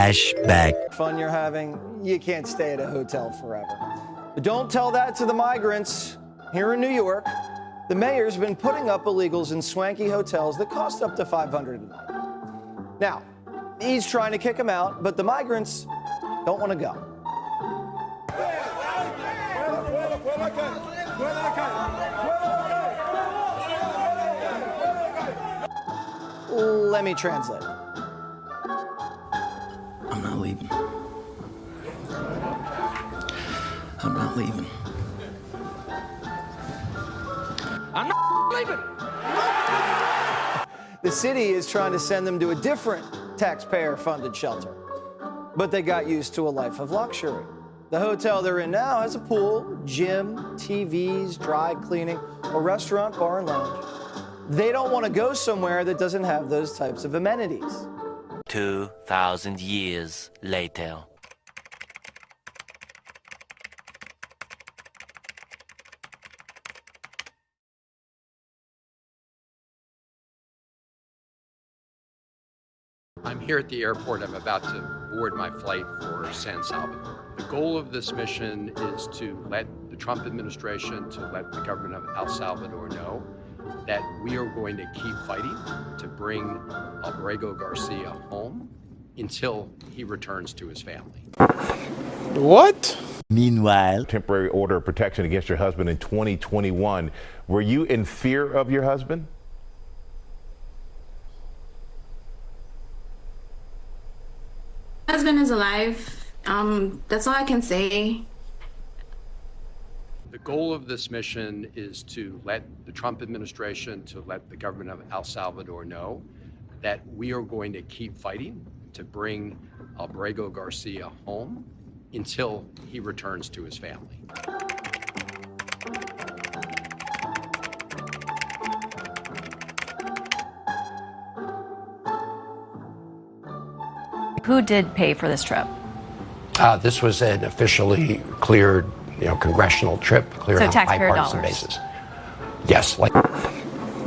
Flashback. Fun you're having, you can't stay at a hotel forever. But don't tell that to the migrants. Here in New York, the mayor's been putting up illegals in swanky hotels that cost up to $500 a night. Now, he's trying to kick them out, but the migrants don't want to go. Let me translate. I'm not leaving. I'm not leaving. I'm not leaving. The city is trying to send them to a different taxpayer-funded shelter, but they got used to a life of luxury. The hotel they're in now has a pool, gym, TVs, dry cleaning, a restaurant, bar, and lounge. They don't want to go somewhere that doesn't have those types of amenities. 2,000 years later. I'm here at the airport. I'm about to board my flight for San Salvador. The goal of this mission is to let the Trump administration, to let the government of El Salvador know that we are going to keep fighting to bring Abrego Garcia home until he returns to his family. What? Meanwhile, Temporary order of protection against your husband in 2021. Were you in fear of your husband? My husband is alive. That's all I can say. The goal of this mission is to let the Trump administration, to let the government of El Salvador know that we are going to keep fighting to bring Abrego Garcia home until he returns to his family. Who did pay for this trip? This was an officially cleared, congressional trip, cleared So on a taxpayer bipartisan dollars. basis. Yes, like.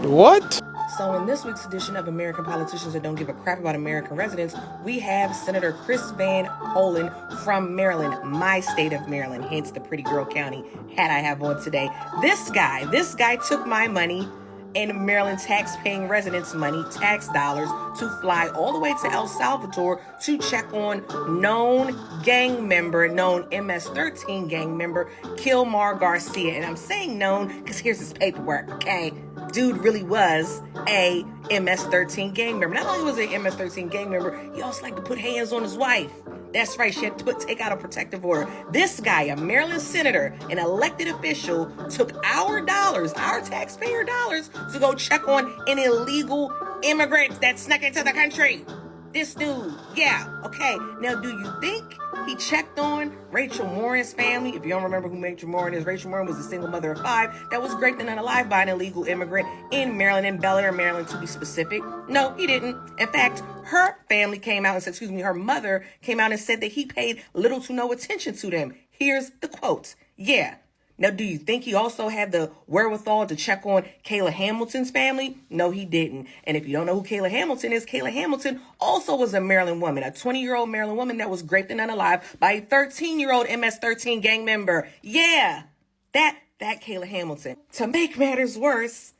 What? So in this week's edition of American Politicians That Don't Give a Crap About American Residents, we have Senator Chris Van Hollen from Maryland, my state of Maryland, hence the pretty girl county hat I have on today. This guy took my money and Maryland tax-paying residents' money, tax dollars, to fly all the way to El Salvador to check on known MS-13 gang member, Kilmar Garcia. And I'm saying known because here's his paperwork, okay? Dude really was a MS-13 gang member. Not only was he an MS-13 gang member, he also liked to put hands on his wife. That's right, she had to take out a protective order. This guy, a Maryland senator, an elected official, took our dollars, our taxpayer dollars, to go check on an illegal immigrant that snuck into the country. This dude, yeah, okay. Now, do you think he checked on Rachel Warren's family? If you don't remember who Rachel Warren is, Rachel Warren was a single mother of 5 that was raped and unalive by an illegal immigrant in Maryland, in Bel Air, Maryland, to be specific. No, he didn't. In fact, her family came out and said, her mother came out and said that he paid little to no attention to them. Here's the quote. Yeah. Now, do you think he also had the wherewithal to check on Kayla Hamilton's family? No, he didn't. And if you don't know who Kayla Hamilton is, Kayla Hamilton also was a Maryland woman, a 20-year-old Maryland woman that was raped and unalive by a 13-year-old MS-13 gang member. Yeah, that Kayla Hamilton. To make matters worse,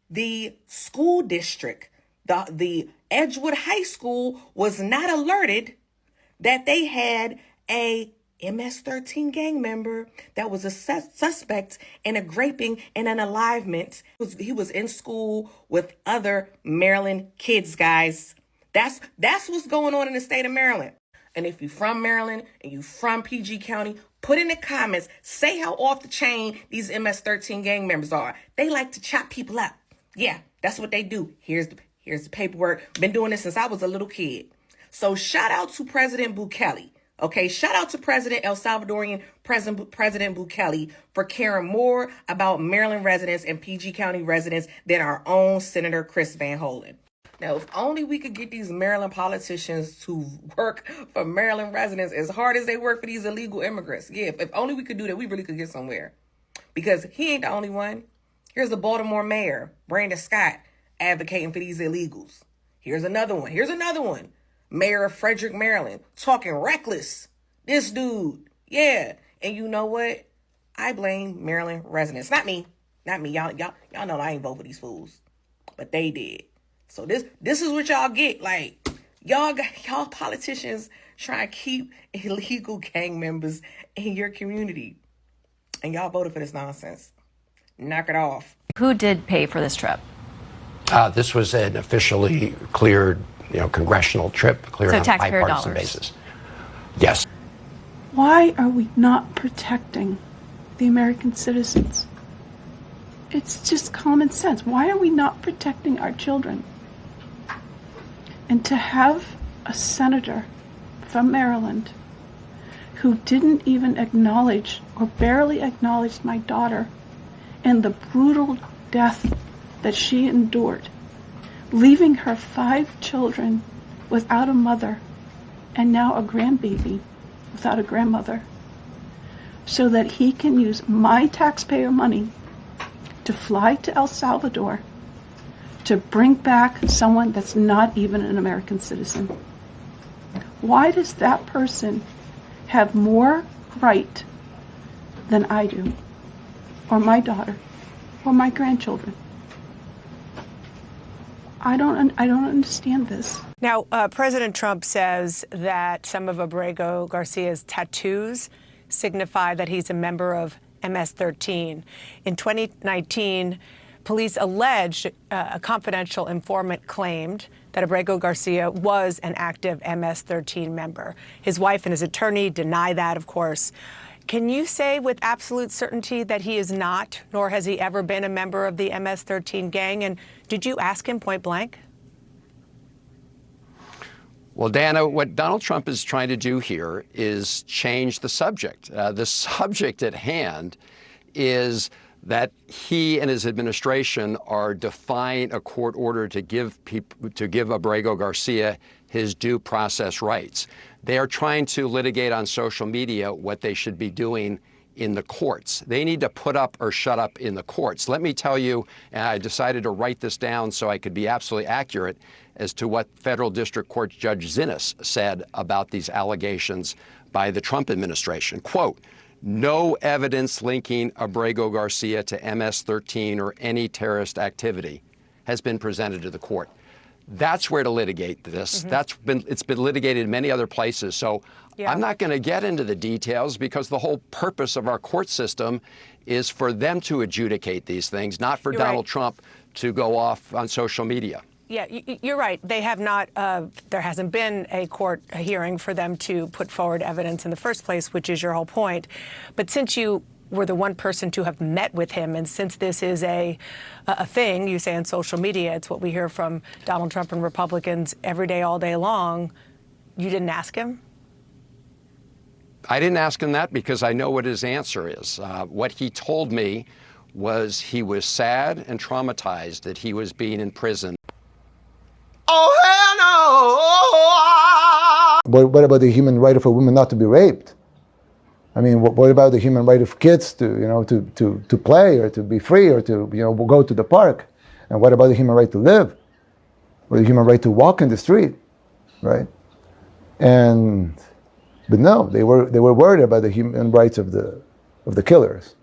the school district, the Edgewood High School, was not alerted that they had a MS-13 gang member that was a suspect in a raping and an alivement. He was in school with other Maryland kids, guys. That's what's going on in the state of Maryland. And if you're from Maryland and you're from PG County, put in the comments, say how off the chain these MS-13 gang members are. They like to chop people up. Yeah, that's what they do. Here's the paperwork. Been doing this since I was a little kid. So shout out to President Bukele. Okay, shout out to El Salvadorian President Bukele for caring more about Maryland residents and PG County residents than our own Senator Chris Van Hollen. Now, if only we could get these Maryland politicians to work for Maryland residents as hard as they work for these illegal immigrants. Yeah, if only we could do that, we really could get somewhere. Because he ain't the only one. Here's the Baltimore mayor, Brandon Scott, advocating for these illegals. Here's another one. mayor of Frederick, Maryland, talking reckless. This dude, yeah. And you know what? I blame Maryland residents. Not me. Not me. Y'all know I ain't vote for these fools. But they did. So this is what y'all get. Like, y'all politicians trying to keep illegal gang members in your community. And y'all voted for this nonsense. Knock it off. Who did pay for this trip? This was an officially cleared, congressional trip, cleared So on a taxpayer bipartisan dollars. basis. Yes. Why are we not protecting the American citizens? It's just common sense. Why are we not protecting our children? And to have a senator from Maryland who didn't even acknowledge or barely acknowledge my daughter and the brutal death that she endured, leaving her 5 children without a mother and now a grandbaby without a grandmother, so that he can use my taxpayer money to fly to El Salvador to bring back someone that's not even an American citizen. Why does that person have more right than I do, or my daughter, or my grandchildren? I don't understand this. Now, President Trump says that some of Abrego Garcia's tattoos signify that he's a member of MS-13. In 2019, police alleged a confidential informant claimed that Abrego Garcia was an active MS-13 member. His wife and his attorney deny that, of course. Can you say with absolute certainty that he is not, nor has he ever been a member of the MS-13 gang? And did you ask him point blank? Well, Dana, what Donald Trump is trying to do here is change the subject. The subject at hand is that he and his administration are defying a court order to give Abrego Garcia his due process rights. They are trying to litigate on social media what they should be doing in the courts. They need to put up or shut up in the courts. Let me tell you, and I decided to write this down so I could be absolutely accurate as to what Federal District Court Judge Zinnes said about these allegations by the Trump administration. Quote, "No evidence linking Abrego Garcia to MS-13 or any terrorist activity has been presented to the court." That's where to litigate this. It's been litigated in many other places. So I'm not going to get into the details because the whole purpose of our court system is for them to adjudicate these things, not for Donald Trump to go off on social media. Yeah, you're right. They have not, there hasn't been a court hearing for them to put forward evidence in the first place, which is your whole point. But since you were the one person to have met with him, and since this is a thing, you say on social media, it's what we hear from Donald Trump and Republicans every day, all day long, you didn't ask him? I didn't ask him that because I know what his answer is. What he told me was he was sad and traumatized that he was being in prison. Oh, hell no! What about the human right of a woman not to be raped? I mean, what about the human right of kids to play or to be free or to go to the park? And what about the human right to live, or the human right to walk in the street, right? But no, they were worried about the human rights of the killers.